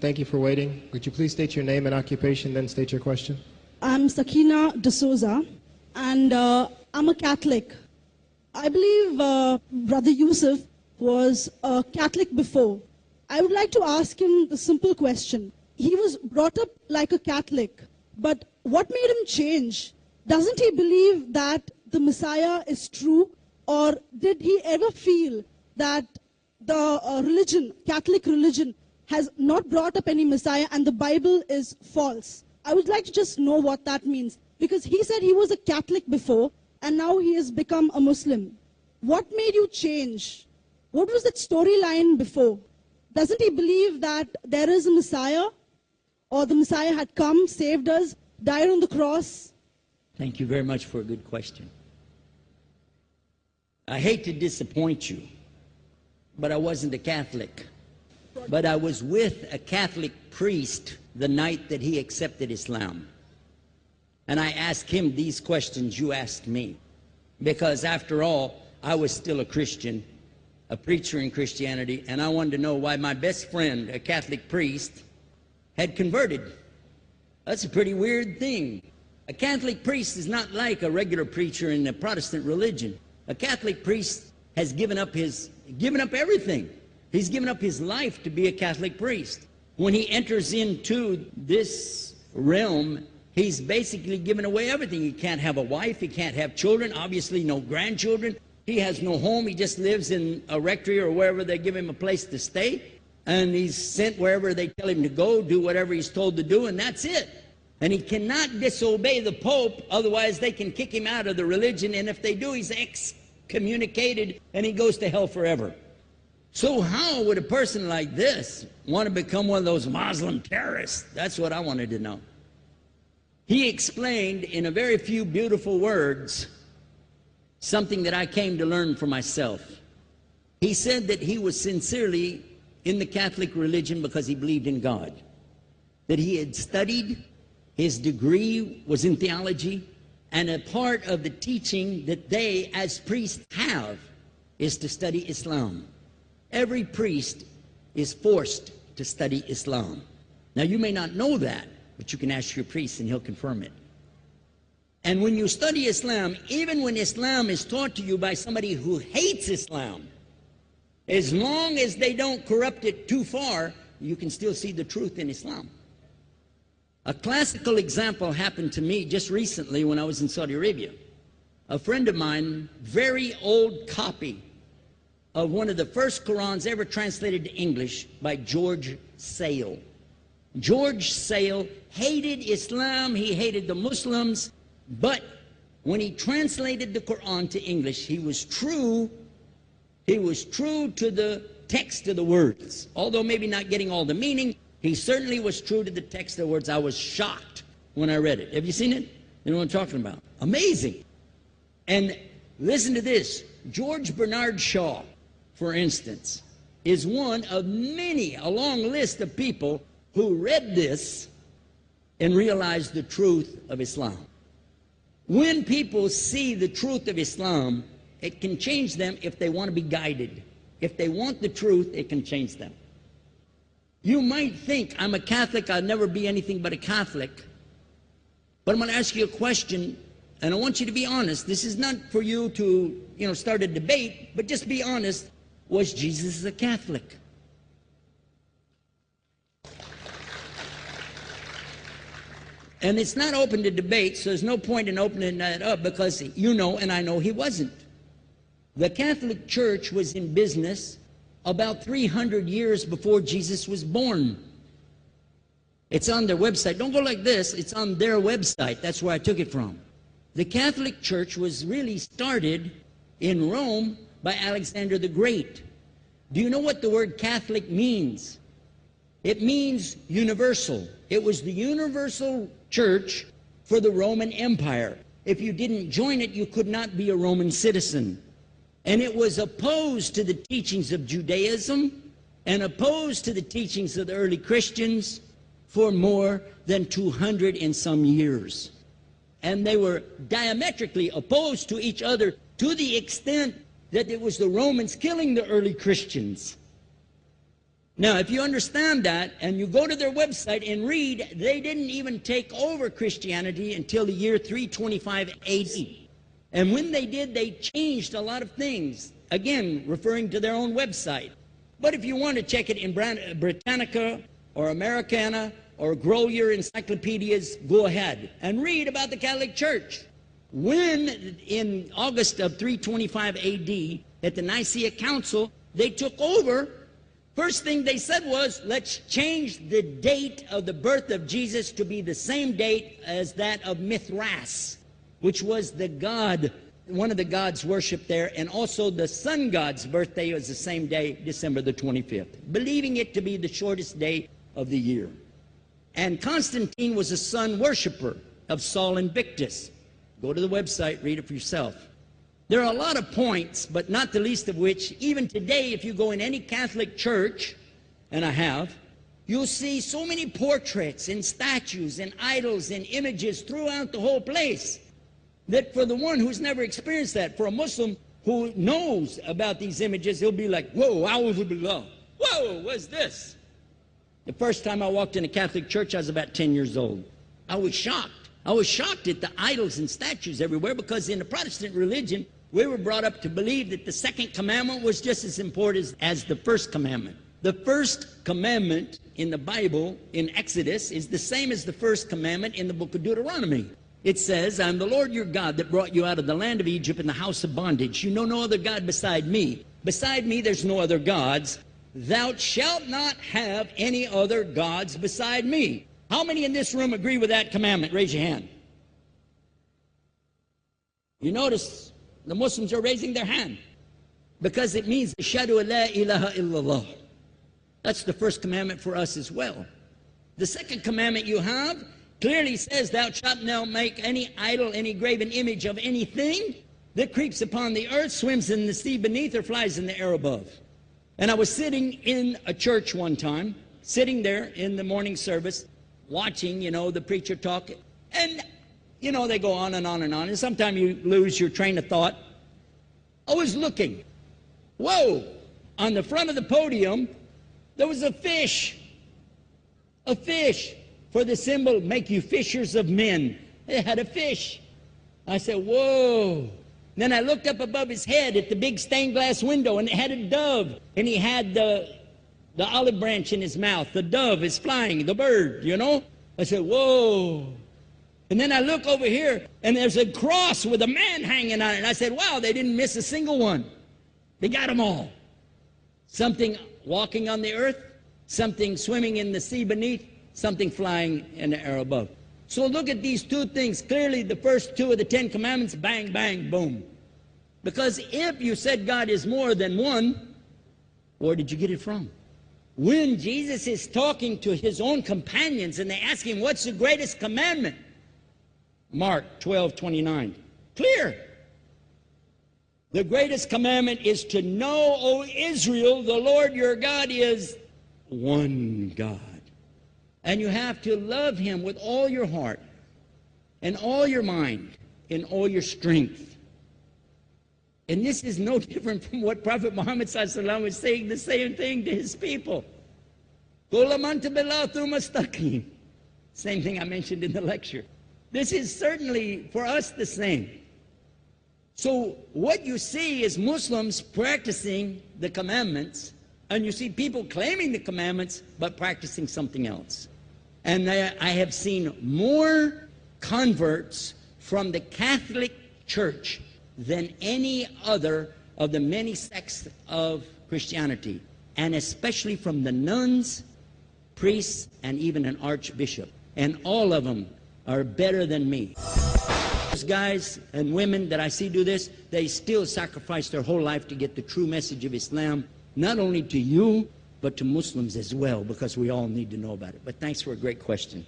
Thank you for waiting. Would you please state your name and occupation, then state your question? I'm Sakina D'Souza, and I'm a Catholic. I believe Brother Yusuf was a Catholic before. I would like to ask him the simple question. He was brought up like a Catholic, but what made him change? Doesn't he believe that the Messiah is true, or did he ever feel that the religion, Catholic religion, has not brought up any Messiah and the Bible is false? I would like to just know what that means, because he said he was a Catholic before and now he has become a Muslim. What made you change? What was that storyline before? Doesn't he believe that there is a Messiah, or the Messiah had come, saved us, died on the cross? Thank you very much for a good question. I hate to disappoint you, but I wasn't a Catholic. But I was with a Catholic priest the night that he accepted Islam. And I asked him these questions you asked me. Because after all, I was still a Christian, a preacher in Christianity, and I wanted to know why my best friend, a Catholic priest, had converted. That's a pretty weird thing. A Catholic priest is not like a regular preacher in the Protestant religion. A Catholic priest has given up everything. He's given up his life to be a Catholic priest. When he enters into this realm, he's basically given away everything. He can't have a wife, he can't have children, obviously no grandchildren. He has no home, he just lives in a rectory or wherever they give him a place to stay. And he's sent wherever they tell him to go, do whatever he's told to do, and that's it. And he cannot disobey the Pope, otherwise they can kick him out of the religion, and if they do, he's excommunicated and he goes to hell forever. So how would a person like this want to become one of those Muslim terrorists? That's what I wanted to know. He explained in a very few beautiful words something that I came to learn for myself. He said that he was sincerely in the Catholic religion because he believed in God, that he had studied, his degree was in theology, and a part of the teaching that they as priests have is to study Islam. Every priest is forced to study Islam. Now you may not know that, but you can ask your priest and he'll confirm it. And when you study Islam, even when Islam is taught to you by somebody who hates Islam, as long as they don't corrupt it too far, you can still see the truth in Islam. A classical example happened to me just recently when I was in Saudi Arabia. A friend of mine, very old copy of one of the first Qurans ever translated to English by George Sale. George Sale hated Islam, he hated the Muslims, but when he translated the Quran to English, he was true to the text of the words. Although maybe not getting all the meaning, he certainly was true to the text of the words. I was shocked when I read it. Have you seen it? You know what I'm talking about? Amazing. And listen to this. George Bernard Shaw, for instance, is one of many, a long list of people who read this and realized the truth of Islam. When people see the truth of Islam, it can change them if they want to be guided. If they want the truth, it can change them. You might think, I'm a Catholic, I'll never be anything but a Catholic. But I'm going to ask you a question, and I want you to be honest. This is not for you to, start a debate, but just be honest. Was Jesus a Catholic? And it's not open to debate, so there's no point in opening that up, because you know and I know he wasn't. The Catholic Church was in business about 300 years before Jesus was born. It's on their website. Don't go like this. It's on their website. That's where I took it from. The Catholic Church was really started in Rome by Alexander the Great. Do you know what the word Catholic means? It means universal. It was the universal church for the Roman Empire. If you didn't join it, you could not be a Roman citizen. And it was opposed to the teachings of Judaism and opposed to the teachings of the early Christians for more than 200 and some years. And they were diametrically opposed to each other to the extent that it was the Romans killing the early Christians. Now, if you understand that, and you go to their website and read, they didn't even take over Christianity until the year 325 AD. And when they did, they changed a lot of things, again, referring to their own website. But if you want to check it in Britannica or Americana or grow your encyclopedias, go ahead and read about the Catholic Church. When, in August of 325 AD, at the Nicaea Council, they took over, first thing they said was, let's change the date of the birth of Jesus to be the same date as that of Mithras, which was the god, one of the gods worshipped there, and also the sun god's birthday was the same day, December the 25th, believing it to be the shortest day of the year. And Constantine was a sun worshiper of Sol Invictus. Go to the website, read it for yourself. There are a lot of points, but not the least of which, even today, if you go in any Catholic church, and I have, you'll see so many portraits and statues and idols and images throughout the whole place, that for the one who's never experienced that, for a Muslim who knows about these images, he'll be like, whoa, a'udhu billah. Whoa, what's this? The first time I walked in a Catholic church, I was about 10 years old. I was shocked. I was shocked at the idols and statues everywhere, because in the Protestant religion, we were brought up to believe that the second commandment was just as important as the first commandment. The first commandment in the Bible, in Exodus, is the same as the first commandment in the book of Deuteronomy. It says, I'm the Lord your God that brought you out of the land of Egypt in the house of bondage. You know no other God beside me. Beside me there's no other gods. Thou shalt not have any other gods beside me. How many in this room agree with that commandment? Raise your hand. You notice the Muslims are raising their hand, because it means Ashhadu la ilaha illallah. That's the first commandment for us as well. The second commandment you have clearly says, thou shalt not make any idol, any graven image of anything that creeps upon the earth, swims in the sea beneath, or flies in the air above. And I was sitting in a church one time, sitting there in the morning service, watching, the preacher talk, and, they go on and on and on, and sometimes you lose your train of thought. I was looking. Whoa! On the front of the podium, there was a fish. A fish. For the symbol, make you fishers of men. It had a fish. I said, whoa. Then I looked up above his head at the big stained glass window, and it had a dove. And he had the olive branch in his mouth. The dove is flying, the bird, I said, whoa. And then I look over here, and there's a cross with a man hanging on it. And I said, wow, they didn't miss a single one. They got them all. Something walking on the earth, something swimming in the sea beneath, something flying in the air above. So look at these two things. Clearly, the first two of the 10 commandments, bang, bang, boom. Because if you said God is more than one, where did you get it from? When Jesus is talking to his own companions and they ask him, what's the greatest commandment? Mark 12:29. Clear. The greatest commandment is to know, O Israel, the Lord your God is one God. And you have to love him with all your heart and all your mind and all your strength. And this is no different from what Prophet Muhammad ﷺ was saying, the same thing to his people. Same thing I mentioned in the lecture. This is certainly for us the same. So what you see is Muslims practicing the commandments, and you see people claiming the commandments but practicing something else. And I have seen more converts from the Catholic Church than any other of the many sects of Christianity, and especially from the nuns, priests, and even an archbishop. And all of them are better than me. Those guys and women that I see do this, they still sacrifice their whole life to get the true message of Islam, not only to you, but to Muslims as well, because we all need to know about it. But thanks for a great question.